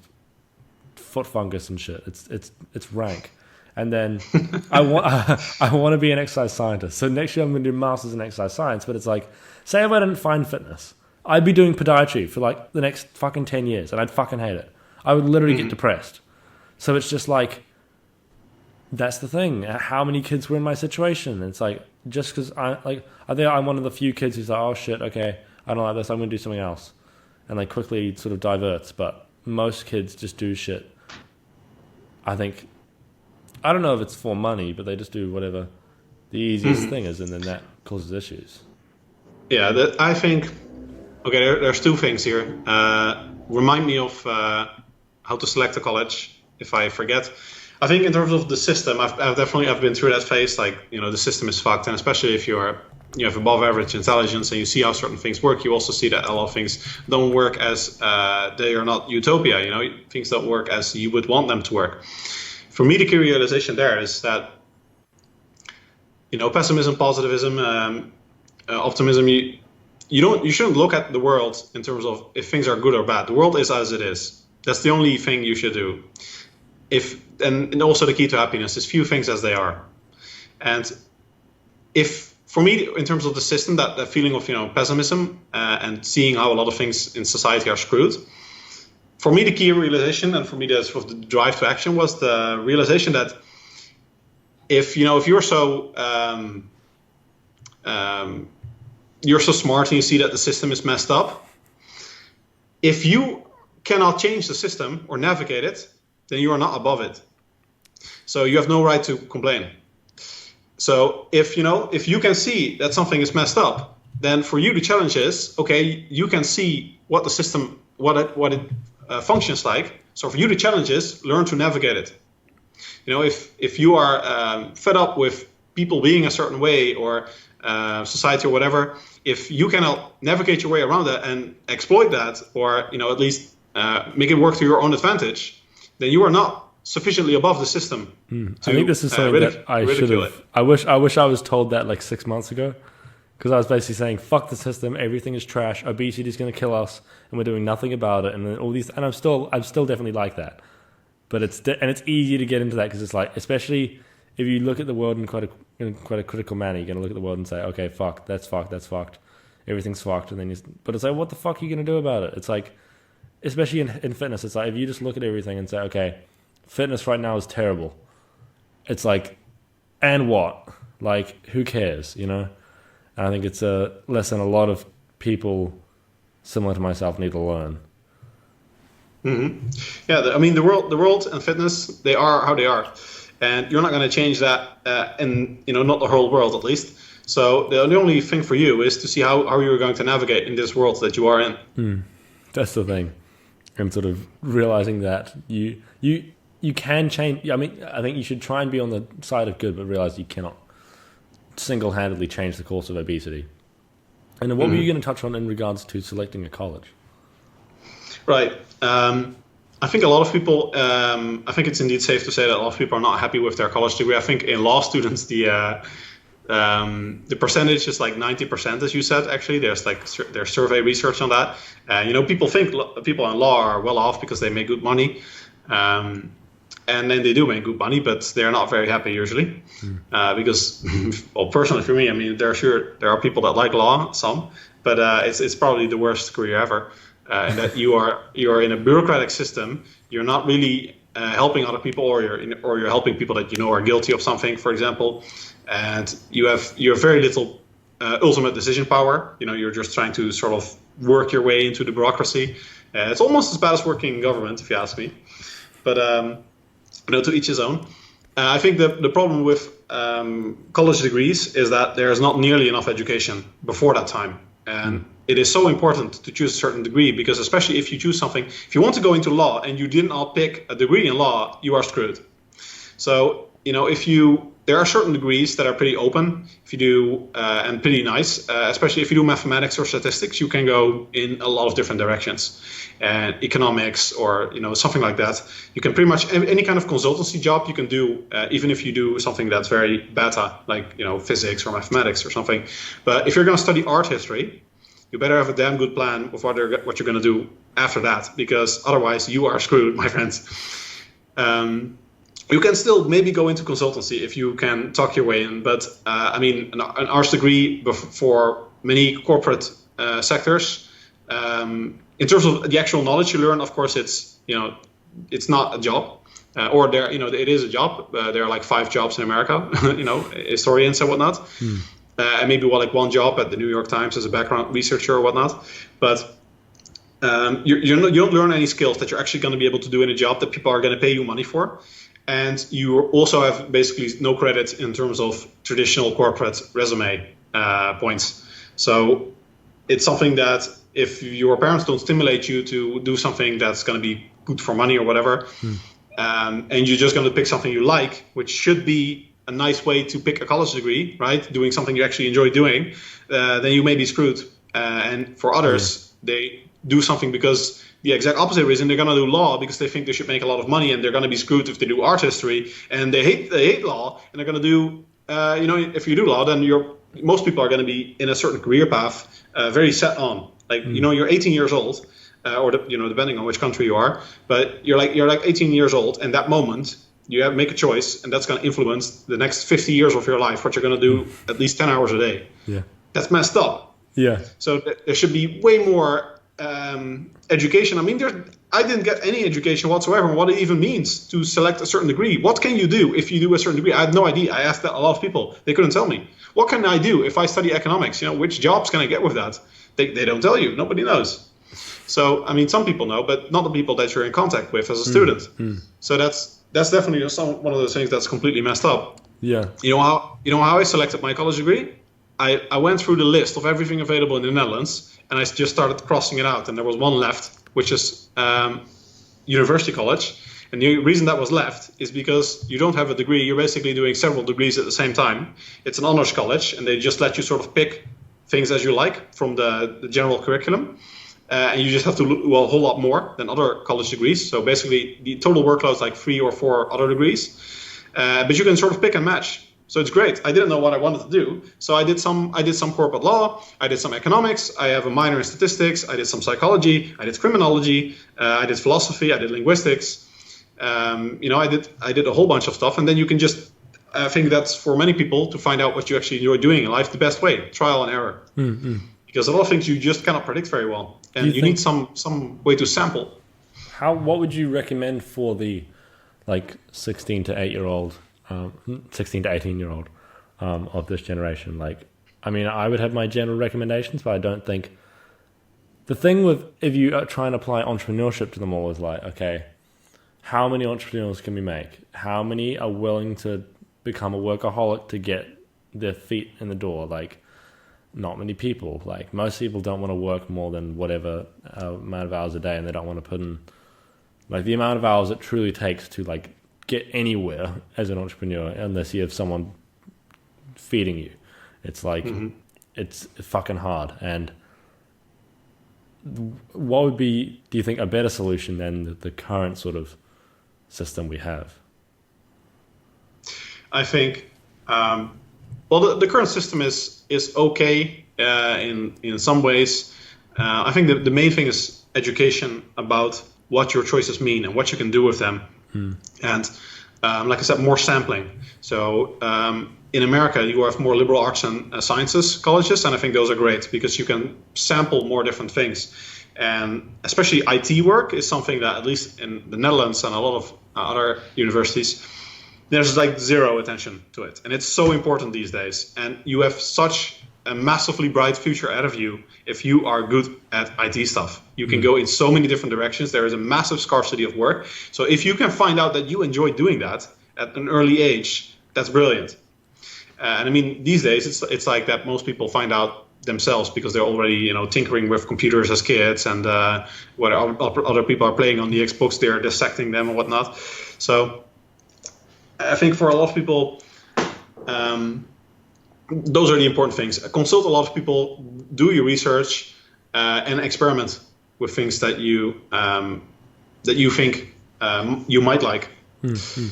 foot fungus and shit. It's rank. And then I want to be an exercise scientist. So next year I'm going to do masters in exercise science. But it's like, say if I didn't find fitness, I'd be doing podiatry for like the next fucking 10 years, and I'd fucking hate it. I would literally get depressed. So it's just like, that's the thing. How many kids were in my situation? It's like, just because I think I'm one of the few kids who's like, oh shit, okay, I don't like this, I'm going to do something else, and like quickly sort of diverts. But most kids just do shit. I don't know if it's for money, but they just do whatever the easiest thing is, and then that causes issues. Yeah, I think, okay, there's two things here. Remind me of how to select a college if I forget. I think in terms of the system, I've been through that phase. Like, the system is fucked, and especially if you have above average intelligence and you see how certain things work, you also see that a lot of things don't work as they are not utopia. Things don't work as you would want them to work. For me, the key realization there is that, pessimism, positivism, optimism. You shouldn't look at the world in terms of if things are good or bad. The world is as it is. That's the only thing you should do. And also the key to happiness is view things as they are. And if, for me, in terms of the system, that feeling of pessimism and seeing how a lot of things in society are screwed, for me the key realization, and for me the sort of the drive to action, was the realization that if you're so you're so smart and you see that the system is messed up, if you cannot change the system or navigate it, then you are not above it. So you have no right to complain. So if you can see that something is messed up, then for you the challenge is, okay, you can see what the system, what it functions like. So for you the challenge is learn to navigate it. If you are fed up with people being a certain way, or society or whatever, if you cannot navigate your way around that and exploit that, or at least make it work to your own advantage, then you are not sufficiently above the system. I think this is something that I should have. I wish I was told that like 6 months ago, because I was basically saying, "Fuck the system. Everything is trash. Obesity is going to kill us, and we're doing nothing about it." And then all these, and I'm still definitely like that. But it's easy to get into that because it's like, especially if you look at the world in quite a critical manner, you're going to look at the world and say, "Okay, fuck, that's fucked. Everything's fucked." And then but it's like, what the fuck are you going to do about it? It's like, especially in fitness, it's like if you just look at everything and say, okay, fitness right now is terrible. It's like, and what? Like, who cares, And I think it's a lesson a lot of people similar to myself need to learn. Mm-hmm. Yeah, I mean, the world and fitness, they are how they are. And you're not going to change that in, not the whole world at least. So the only thing for you is to see how you're going to navigate in this world that you are in. That's the thing. And sort of realizing that you can change. I mean, I think you should try and be on the side of good, but realize you cannot single-handedly changed the course of obesity. And then what were you going to touch on in regards to selecting a college? Right. I think a lot of people, I think it's indeed safe to say that a lot of people are not happy with their college degree. I think in law students, the percentage is like 90%, as you said. Actually, there's survey research on that. People think people in law are well off because they make good money, and then they do make good money, but they're not very happy usually. Because, well, personally for me, I mean, there are people that like law, some, but it's probably the worst career ever. And that you're in a bureaucratic system. You're not really helping other people, or you're helping people that are guilty of something, for example. And you have very little ultimate decision power. You're just trying to sort of work your way into the bureaucracy. It's almost as bad as working in government, if you ask me. But to each his own. I think the problem with college degrees is that there's not nearly enough education before that time. And it is so important to choose a certain degree, because especially if you choose something, if you want to go into law and you did not pick a degree in law, you are screwed. So, there are certain degrees that are pretty open if you do, and pretty nice, especially if you do mathematics or statistics, you can go in a lot of different directions, and economics or, something like that. You can pretty much any kind of consultancy job you can do, even if you do something that's very beta, like, physics or mathematics or something. But if you're going to study art history, you better have a damn good plan of what you're going to do after that, because otherwise you are screwed, my friends. You can still maybe go into consultancy if you can talk your way in, but an arts degree for many corporate sectors, in terms of the actual knowledge you learn, of course, it's not a job, or it is a job. There are like 5 jobs in America, historians and whatnot, and maybe one job at the New York Times as a background researcher or whatnot, but. You don't learn any skills that you're actually going to be able to do in a job that people are going to pay you money for. And you also have basically no credit in terms of traditional corporate resume points. So it's something that if your parents don't stimulate you to do something that's going to be good for money or whatever, and you're just going to pick something you like, which should be a nice way to pick a college degree, right? Doing something you actually enjoy doing, then you may be screwed. And for others, they do something because the exact opposite reason, they're going to do law because they think they should make a lot of money, and they're going to be screwed if they do art history, and they hate law, and they're going to do if you do law, then most people are going to be in a certain career path, very set on, like you're 18 years old, or depending on which country you are, but you're like 18 years old, and that moment you have to make a choice, and that's going to influence the next 50 years of your life, what you're going to do at least 10 hours a day. Yeah, that's messed up. Yeah, so there should be way more education. I mean, I didn't get any education whatsoever on what it even means to select a certain degree. What can you do if you do a certain degree? I had no idea. I asked that a lot of people. They couldn't tell me. What can I do if I study economics? Which jobs can I get with that? They don't tell you. Nobody knows. So, I mean, some people know, but not the people that you're in contact with as a student. So that's definitely one of those things that's completely messed up. Yeah. You know how I selected my college degree? I went through the list of everything available in the Netherlands, and I just started crossing it out. And there was one left, which is university college. And the reason that was left is because you don't have a degree. You're basically doing several degrees at the same time. It's an honors college, and they just let you sort of pick things as you like from the general curriculum. And you just have to do a whole lot more than other college degrees. So basically, the total workload is like 3 or 4 other degrees. But you can sort of pick and match. So it's great. I didn't know what I wanted to do. So I did some corporate law. I did some economics. I have a minor in statistics. I did some psychology. I did criminology. I did philosophy. I did linguistics. I did a whole bunch of stuff. And then you can just, I think that's for many people to find out what you actually enjoy doing in life, the best way, trial and error. Because a lot of things you just cannot predict very well. And you need some way to sample. What would you recommend for the 16 to 18-year-old of this generation? I would have my general recommendations, but I don't think the thing with if you try and apply entrepreneurship to them all is okay, how many entrepreneurs can we make? How many are willing to become a workaholic to get their feet in the door? Not many people. Most people don't want to work more than whatever amount of hours a day, and they don't want to put in the amount of hours it truly takes to get anywhere as an entrepreneur, unless you have someone feeding you. It's like, it's fucking hard. And what would be, do you think, a better solution than the current sort of system we have? I think, well, the current system is okay in some ways. I think the main thing is education about what your choices mean and what you can do with them. And like I said, more sampling. So in America, you have more liberal arts and sciences colleges, and I think those are great because you can sample more different things. And especially IT work is something that, at least in the Netherlands and a lot of other universities, there's like zero attention to it. And it's so important these days. And you have such a massively bright future ahead of you if you are good at IT stuff. You can go in so many different directions. There is a massive scarcity of work. So if you can find out that you enjoy doing that at an early age, that's brilliant. And I mean, these days, it's like that most people find out themselves because they're already, tinkering with computers as kids, and what other people are playing on the Xbox, they're dissecting them and whatnot. So I think for a lot of people, those are the important things. Consult a lot of people, do your research, and experiment with things that you think you might like. Mm-hmm.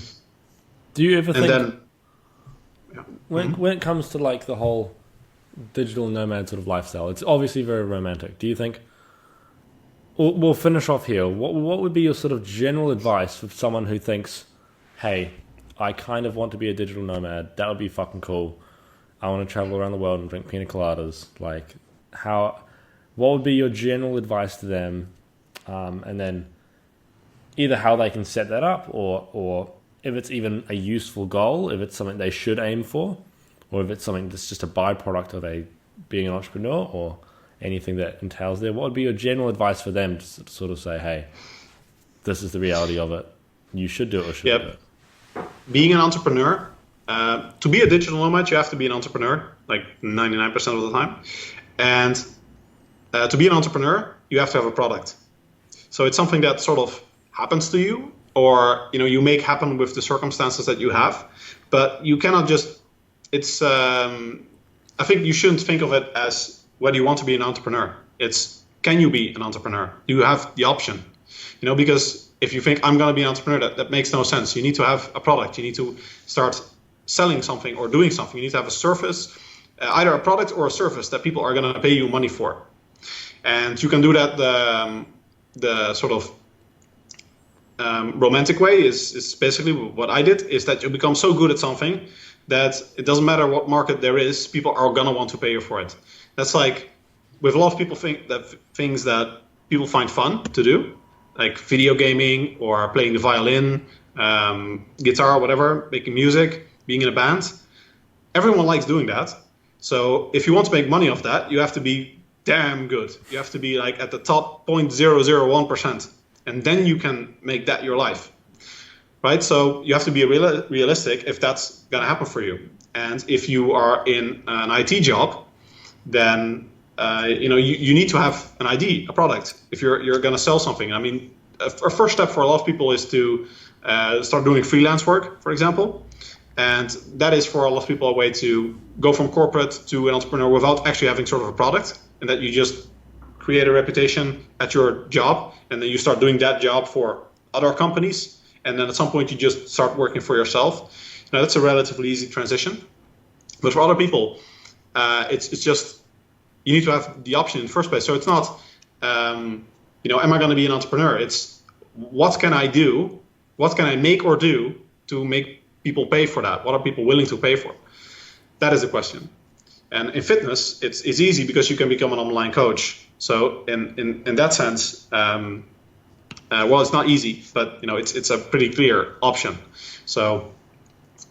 Do you ever think, when it comes to like the whole digital nomad sort of lifestyle, it's obviously very romantic. Do you think, we'll finish off here, what would be your sort of general advice for someone who thinks, hey, I kind of want to be a digital nomad, that would be fucking cool, I want to travel around the world and drink pina coladas, like what would be your general advice to them, and then either how they can set that up, or if it's even a useful goal, if it's something they should aim for, or if it's something that's just a byproduct of being an entrepreneur, or anything that entails there. What would be your general advice for them to sort of say, hey, this is the reality of it, you should do it or shouldn't do it? Being an entrepreneur, to be a digital nomad, you have to be an entrepreneur, like 99% of the time. And to be an entrepreneur, you have to have a product. So it's something that sort of happens to you, or you make happen with the circumstances that you have. But you cannot just, I think you shouldn't think of it as whether you want to be an entrepreneur. It's, can you be an entrepreneur? Do you have the option? Because if you think I'm going to be an entrepreneur, that makes no sense. You need to have a product. You need to start selling something or doing something. You need to have a service, either a product or a service that people are going to pay you money for. And you can do that the sort of romantic way is basically what I did, is that you become so good at something that it doesn't matter what market there is, people are going to want to pay you for it. That's like, with a lot of people think that things that people find fun to do, like video gaming or playing the violin, guitar, whatever, making music, being in a band. Everyone likes doing that. So if you want to make money off that, you have to be damn good. You have to be like at the top 0.001%. And then you can make that your life. Right? So you have to be realistic if that's going to happen for you. And if you are in an IT job, then you need to have an ID, a product, if you're going to sell something. I mean, a first step for a lot of people is to start doing freelance work, for example. And that is for a lot of people a way to go from corporate to an entrepreneur without actually having sort of a product, and that you just create a reputation at your job, and then you start doing that job for other companies, and then at some point you just start working for yourself. Now that's a relatively easy transition. But for other people, it's just, you need to have the option in the first place. So it's not, am I going to be an entrepreneur? It's, what can I do? What can I make or do to make people pay for that? What are people willing to pay for? That is the question. And in fitness, it's easy because you can become an online coach. So in that sense, well, it's not easy, but it's a pretty clear option. So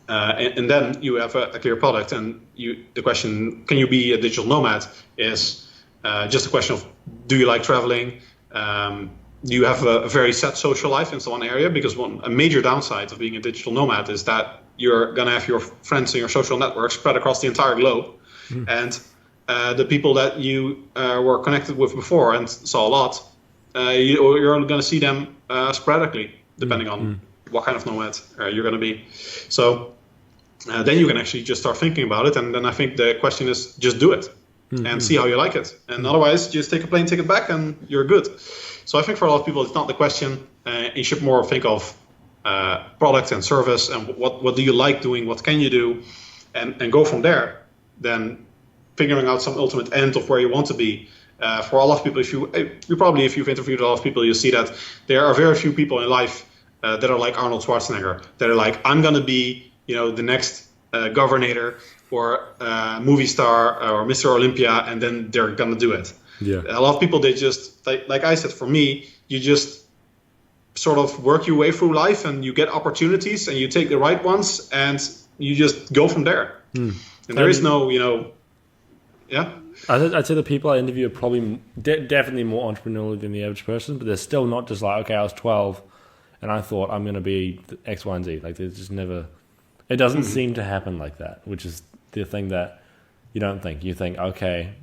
and then you have a clear product, and the question, can you be a digital nomad, is just a question of, do you like traveling? Do you have a very set social life in one area? Because a major downside of being a digital nomad is that you're going to have your friends and your social networks spread across the entire globe. And the people that you were connected with before and saw a lot, you're going to see them sporadically, depending on what kind of nomad you're going to be. So then you can actually just start thinking about it. And then I think the question is just do it and see how you like it. And otherwise, just take a plane ticket back and you're good. So I think for a lot of people, it's not the question. You should more think of product and service and what do you like doing, what can you do, and go from there. Then figuring out some ultimate end of where you want to be. For a lot of people, if you've interviewed a lot of people, you see that there are very few people in life that are like Arnold Schwarzenegger, that are like, I'm going to be, the next governor or movie star or Mr. Olympia, and then they're going to do it. Yeah. A lot of people, they just, like I said, for me, you just sort of work your way through life and you get opportunities and you take the right ones and you just go from there. And there is no, yeah. I'd say the people I interview are probably definitely more entrepreneurial than the average person, but they're still not just like, okay, I was 12 and I thought I'm going to be X, Y, and Z. Like, there's just never, it doesn't seem to happen like that, which is the thing that you don't think. You think, okay,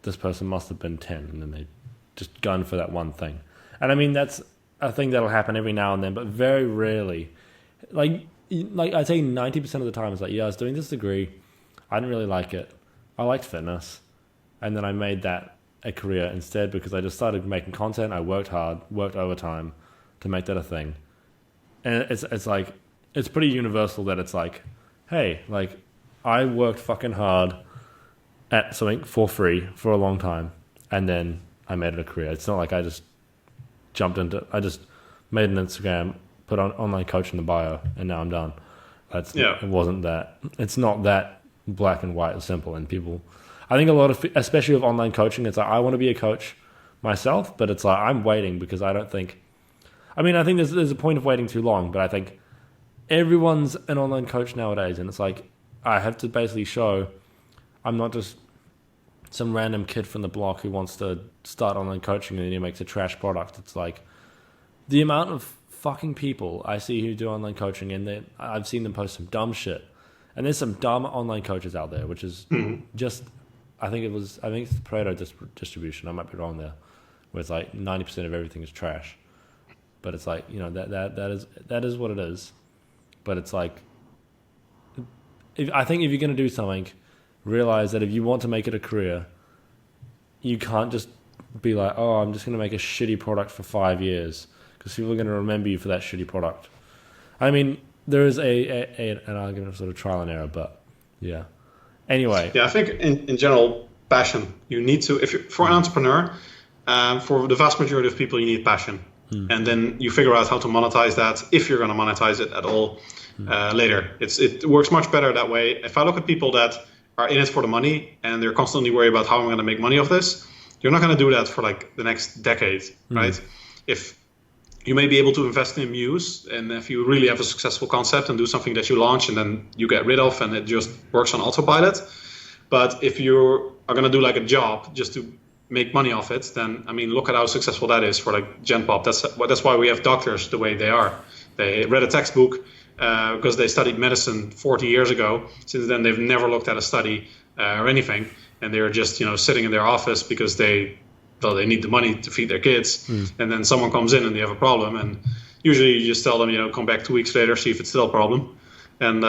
this person must have been 10 and then they just gone for that one thing. And I mean, that's a thing that'll happen every now and then, but very rarely. Like I'd say 90% of the time it's like, yeah, I was doing this degree. I didn't really like it. I liked fitness. And then I made that a career instead because I just started making content. I worked hard, worked overtime to make that a thing. And it's like, it's pretty universal that it's like, hey, like I worked fucking hard at something for free for a long time. And then I made it a career. It's not like I just I just made an Instagram, put on online coach in the bio, and now I'm done. It wasn't that. It's not that black and white or simple. And people, I think a lot of, especially with online coaching, it's like, I want to be a coach myself, but it's like, I'm waiting because I don't think, I mean, I think there's a point of waiting too long, but I think everyone's an online coach nowadays. And it's like, I have to basically show I'm not just some random kid from the block who wants to start online coaching and then he makes a trash product. It's like the amount of fucking people I see who do online coaching and I've seen them post some dumb shit. And there's some dumb online coaches out there, which is just, I think it's the Pareto distribution. I might be wrong there, where it's like 90% of everything is trash. But it's like, that is what it is. But it's like, I think if you're going to do something, realize that if you want to make it a career, you can't just be like, oh, I'm just going to make a shitty product for 5 years because people are going to remember you for that shitty product. I mean, there is an argument of sort of trial and error, but yeah. Anyway. Yeah, I think in general, passion. You need to, for an entrepreneur, for the vast majority of people, you need passion. And then you figure out how to monetize that, if you're going to monetize it at all later. It works much better that way. If I look at people that are in it for the money and they're constantly worried about how I'm going to make money off this, you're not going to do that for like the next decade, right? If you may be able to invest in Muse, and if you really have a successful concept and do something that you launch and then you get rid of and it just works on autopilot. But if you are going to do like a job just to make money off it, then I mean, look at how successful that is for like Gen Pop. That's why we have doctors the way they are. They read a textbook because they studied medicine 40 years ago. Since then, they've never looked at a study or anything, and they're just sitting in their office because they need the money to feed their kids. And then someone comes in and they have a problem, and usually you just tell them, come back 2 weeks later, see if it's still a problem, and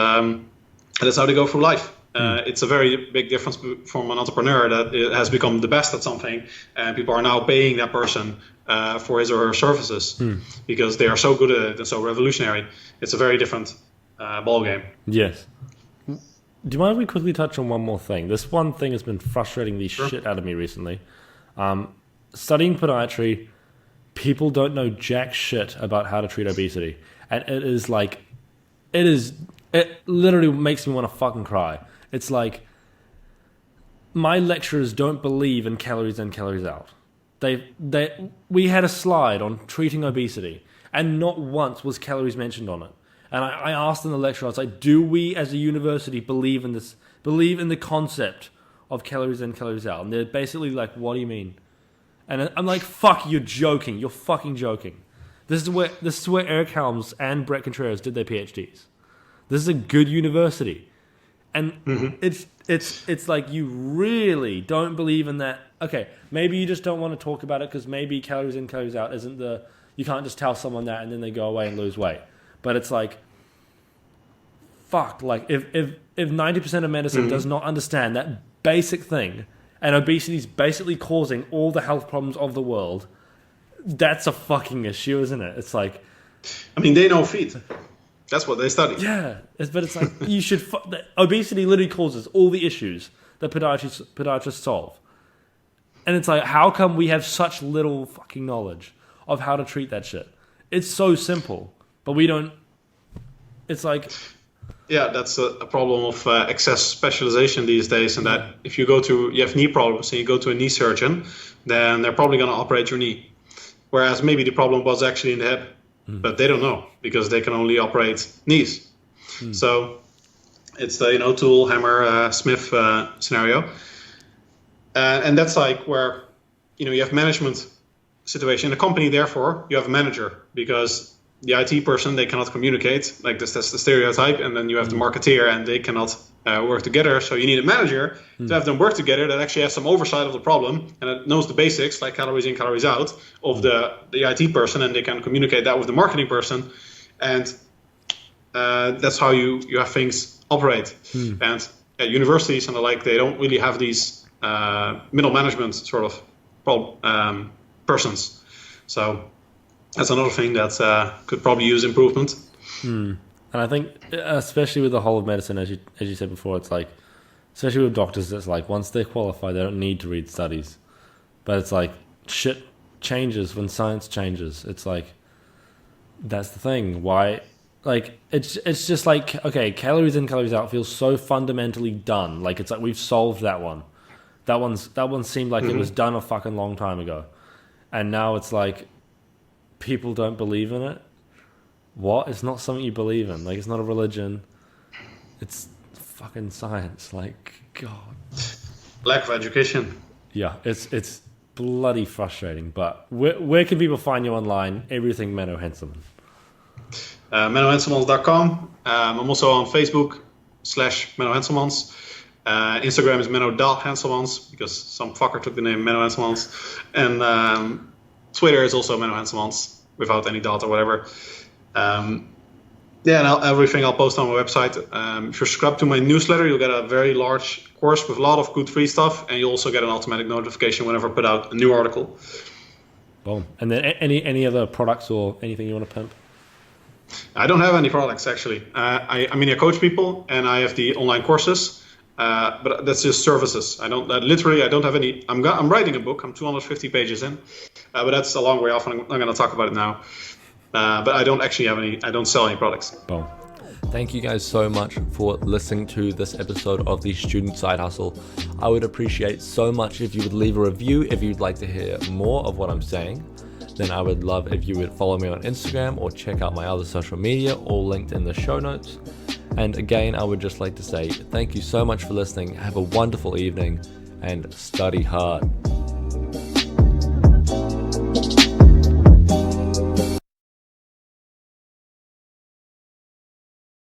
that's how they go through life. It's a very big difference from an entrepreneur that has become the best at something, and people are now paying that person for his or her services because they are so good at it and so revolutionary. It's a very different ball game. Yes. Do you mind if we quickly touch on one more thing? This one thing has been frustrating the shit out of me recently. Studying podiatry, people don't know jack shit about how to treat obesity. And it literally makes me want to fucking cry. It's like, my lecturers don't believe in calories in, calories out. We had a slide on treating obesity, and not once was calories mentioned on it. And I asked in the lecture, I was like, do we as a university believe in this, believe in the concept of calories in, calories out? And they're basically like, what do you mean? And I'm like, fuck, you're joking. You're fucking joking. This is where Eric Helms and Brett Contreras did their PhDs. This is a good university. And it's like, you really don't believe in that. Okay, maybe you just don't want to talk about it because maybe calories in, calories out isn't you can't just tell someone that and then they go away and lose weight. But it's like, fuck, like if 90% of medicine does not understand that basic thing, and obesity is basically causing all the health problems of the world, that's a fucking issue, isn't it? It's like, I mean, they know feet. That's what they study. yeah, but it's like you should. Obesity literally causes all the issues that podiatrists solve, and it's like, how come we have such little fucking knowledge of how to treat that shit? It's so simple, but we don't. It's like, yeah, that's a problem of excess specialization these days, and that if you have knee problems and you go to a knee surgeon, then they're probably going to operate your knee, whereas maybe the problem was actually in the hip. But they don't know because they can only operate knees. So it's the tool, hammer, Smith scenario. And that's like where you have management situation. In a company, therefore, you have a manager because the IT person, they cannot communicate. Like that's the stereotype. And then you have the marketeer and they cannot work together. So you need a manager to have them work together that actually has some oversight of the problem and it knows the basics like calories in, calories out of the IT person, and they can communicate that with the marketing person. And that's how you have things operate. And at universities and the like, they don't really have these middle management sort of persons. So that's another thing that could probably use improvement. And I think, especially with the whole of medicine, as you said before, it's like, especially with doctors, it's like once they're qualified, they don't need to read studies. But it's like shit changes when science changes. It's like, that's the thing. Why? Like it's just like, okay, calories in, calories out feels so fundamentally done. Like it's like we've solved that one. That one seemed like it was done a fucking long time ago, and now it's like people don't believe in it. What? It's not something you believe in. Like, it's not a religion. It's fucking science. Like, God. Lack of education. Yeah, it's bloody frustrating. But where can people find you online? Everything Menno Henselman. Henselmans.com. I'm also on Facebook /Menno Henselmans. Instagram is Menno.Henselmans because some fucker took the name Menno Henselmans. And Twitter is also Menno Henselmans without any dot or whatever. And everything I'll post on my website. If you're subscribed to my newsletter, you'll get a very large course with a lot of good free stuff, and you'll also get an automatic notification whenever I put out a new article. Boom. And then any other products or anything you want to pimp? I don't have any products actually. I coach people and I have the online courses, but that's just services. I don't have any. I'm writing a book. I'm 250 pages in, but that's a long way off. And I'm not going to talk about it now. But I don't actually have any. I don't sell any products. Boom. Thank you guys so much for listening to this episode of the Student Side Hustle. I would appreciate so much if you would leave a review if you'd like to hear more of what I'm saying. Then I would love if you would follow me on Instagram or check out my other social media, all linked in the show notes. And again, I would just like to say thank you so much for listening. Have a wonderful evening and study hard.